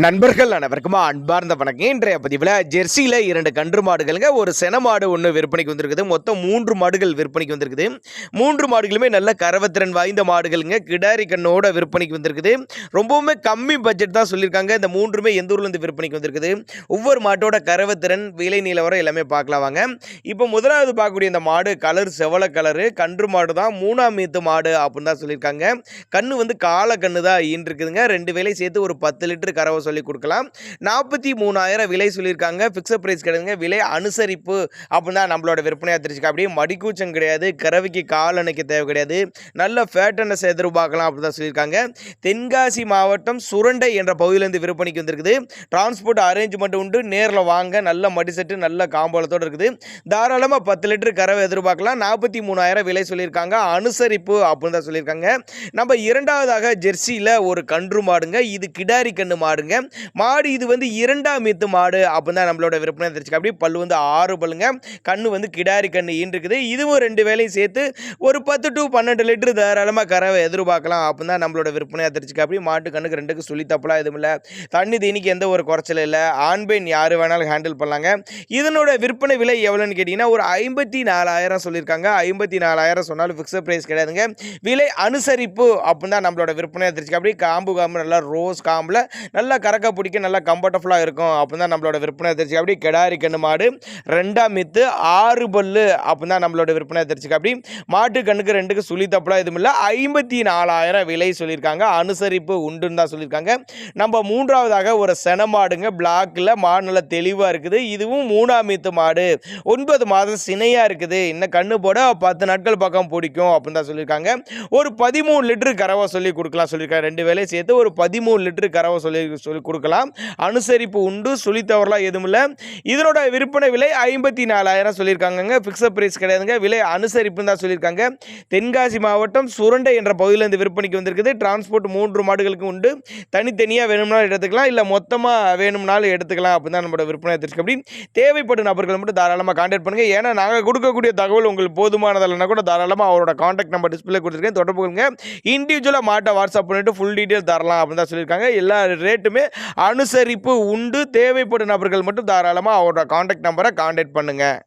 நண்பர்கள் அனைவருக்கும் அன்பார்ந்த வணக்கம். இன்றைய பதிவில் ஜெர்சியில் 2 கன்று மாடுகளுங்க, ஒரு சென மாடு ஒன்று விற்பனைக்கு வந்திருக்குது. மொத்தம் 3 மாடுகள் விற்பனைக்கு வந்திருக்குது. 3 மாடுகளுமே நல்ல கறவத்திறன் வாய்ந்த மாடுகளுங்க, கிடாரி கண்ணோட விற்பனைக்கு வந்திருக்குது. ரொம்பவுமே கம்மி பட்ஜெட் தான் சொல்லியிருக்காங்க. இந்த 3மே எந்த ஊர்லேருந்து விற்பனைக்கு வந்திருக்குது, ஒவ்வொரு மாட்டோட கறவத்திறன், விலை நிலவரம் எல்லாமே பார்க்கலாம் வாங்க. இப்போ முதலாவது பார்க்கக்கூடிய இந்த மாடு கலர் செவல கலரு, கன்று மாடு தான், 3ஆம் ஈத்து மாடு அப்படின்னு தான் சொல்லியிருக்காங்க. கண்ணு வந்து கால கண்ணு தான் ஈன்றிருக்குதுங்க. 2 வேலை சேர்த்து ஒரு 10 லிட்டர் கறவை சொல்லி கொடுக்கலாம். 43,000 விலை சொல்லியிருக்காங்க. ஃபிக்ஸட் பிரைஸ் கிடையாதுங்க, விலை அனுசரிப்பு அப்படின்னு தான் நம்மளோட விற்பனையாக தெரிஞ்சுக்க. அப்படியே மடிக்கூச்சம் கிடையாது, கறவைக்கு கால் அணைக்க தேவை கிடையாது, நல்ல ஃபேட்டனஸ் எதிர்பார்க்கலாம் அப்படின்னு தான் சொல்லியிருக்காங்க. தென்காசி மாவட்டம் சுரண்டை என்ற பகுதியிலேருந்து விற்பனைக்கு வந்திருக்குது. டிரான்ஸ்போர்ட் அரேஞ்ச்மெண்ட் உண்டு, நேரில் வாங்க. நல்ல மடிசெட்டு, நல்ல காம்போலத்தோடு இருக்குது. தாராளமாக 10 லிட்டர் கறவை எதிர்பார்க்கலாம். 43,000 விலை சொல்லியிருக்காங்க, அனுசரிப்பு அப்படின்னு தான் சொல்லியிருக்காங்க. நம்ம இரண்டாவதாக ஜெர்சியில் ஒரு கன்று மாடுங்க, இது கிடாரி கன்று மாடுங்க. மாடு இது வந்து 2ஆம் ஈத்து மாடு அப்படின்னு தான் நம்மளோட விற்பனை தெரிஞ்சுக்க. அப்படி பல்லு வந்து 6 பல்லுங்க, கண்ணு வந்து கிடாரி கண்ணு ஈன்றிருக்குது. இதுவும் 2 வேலையும் சேர்த்து ஒரு 10 to 12 லிட்டர் தாராளமாக கறவை எதிர்பார்க்கலாம் அப்படின்னு தான் நம்மளோட விற்பனையாக தெரிஞ்சுக்க. அப்படி மாட்டு கண்ணுக்கு 2க்கு சொல்லி தப்பலாம் எதுவும் இல்லை. தண்ணி தீனிக்கு எந்த ஒரு குறைச்சலும் இல்லை. ஆண் பெண் யார் வேணாலும் ஹேண்டில் பண்ணலாங்க. இதனோட விற்பனை விலை எவ்வளோன்னு கேட்டிங்கன்னா ஒரு 54,000 சொல்லியிருக்காங்க. 54,000 சொன்னாலும் ஃபிக்ஸட் ப்ரைஸ் கிடையாதுங்க, விலை அனுசரிப்பு அப்படின்னு தான் நம்மளோட விற்பனையாக தெரிஞ்சுக்க. அப்படி காம்பு நல்லா ரோஸ் காம்பில் நல்லா கறக்க பிடிக்க நல்லா கம்ஃபர்டபுளாக இருக்கும் அப்படின்னு தான் நம்மளோட விற்பனை தெரிஞ்சுக்க. அப்படி கிடாரி கண்ணு மாடு 2ஆம் ஈத்து 6 பல்லு அப்படின்னு தான் நம்மளோட விற்பனை தெரிஞ்சுக்க. அப்படி மாட்டு கண்ணுக்கு 2க்கு சுழி தப்பலாம் எதுவும் இல்லை. 54,000 விலை சொல்லியிருக்காங்க, அனுசரிப்பு உண்டுன்னு தான் சொல்லியிருக்காங்க. நம்ம மூன்றாவதாக ஒரு சென மாடுங்க, பிளாக்கில் மாடு நல்லா தெளிவாக இருக்குது. இதுவும் 3ஆம் ஈத்து மாடு, 9 மாதம் சினையாக இருக்குது. இன்னும் கண்ணு போட 10 நாட்கள் பக்கம் பிடிக்கும் அப்படின்னு தான் சொல்லியிருக்காங்க. ஒரு 13 லிட்டர் கறவை சொல்லி கொடுக்கலாம் சொல்லியிருக்காங்க. 2 வேலையை சேர்த்து ஒரு 13 லிட்டர் கறவை சொல்லி கொடுக்கலாம். அனுசரிப்பு உண்டு, சொல்லி தவறலாம் எதுவும் இல்லை. இதனோட விற்பனை விலை 54,000 சொல்லியிருக்காங்க. ஃபிக்ஸட் பிரைஸ் கிடையாதுங்க, விலை அனுசரிப்புன்னு தான் சொல்லியிருக்காங்க. தென்காசி மாவட்டம் சுரண்டை என்ற பகுதியிலேருந்து விற்பனைக்கு வந்திருக்குது. டிரான்ஸ்போர்ட் 3 மாடுகளுக்கு உண்டு. தனித்தனியாக வேணும்னாலும் எடுத்துக்கலாம், இல்லை மொத்தமாக வேணும்னாலும் எடுத்துக்கலாம் அப்படின்னு தான் நம்மளோட விற்பனை தெரிஞ்சுக்க. அப்படி தேவைப்படும் நபர்கள் மட்டும் தாராளமாக கான்டாக்ட் பண்ணுங்கள். ஏன்னா நாங்கள் கொடுக்கக்கூடிய தகவல் உங்களுக்கு போதுமானதில்லைன்னா கூட தாராளமாக அவரோட கான்டாக்ட் நம்பர் டிஸ்பிளே கொடுத்துருக்கேன், தொடர்பு கொள்ளுங்க. இண்டிவிஜுவலாக மாட்டை வாட்ஸ்அப் பண்ணிட்டு ஃபுல் டீட்டெயில் தரலாம் அப்படின்னு தான் சொல்லியிருக்காங்க. எல்லா ரேட்டுமே அனுசரிப்பு உண்டு. தேவைப்படும் நபர்கள் மட்டும் தாராளமாக அவரோட கான்டாக்ட் நம்பரை கான்டாக்ட் பண்ணுங்கள்.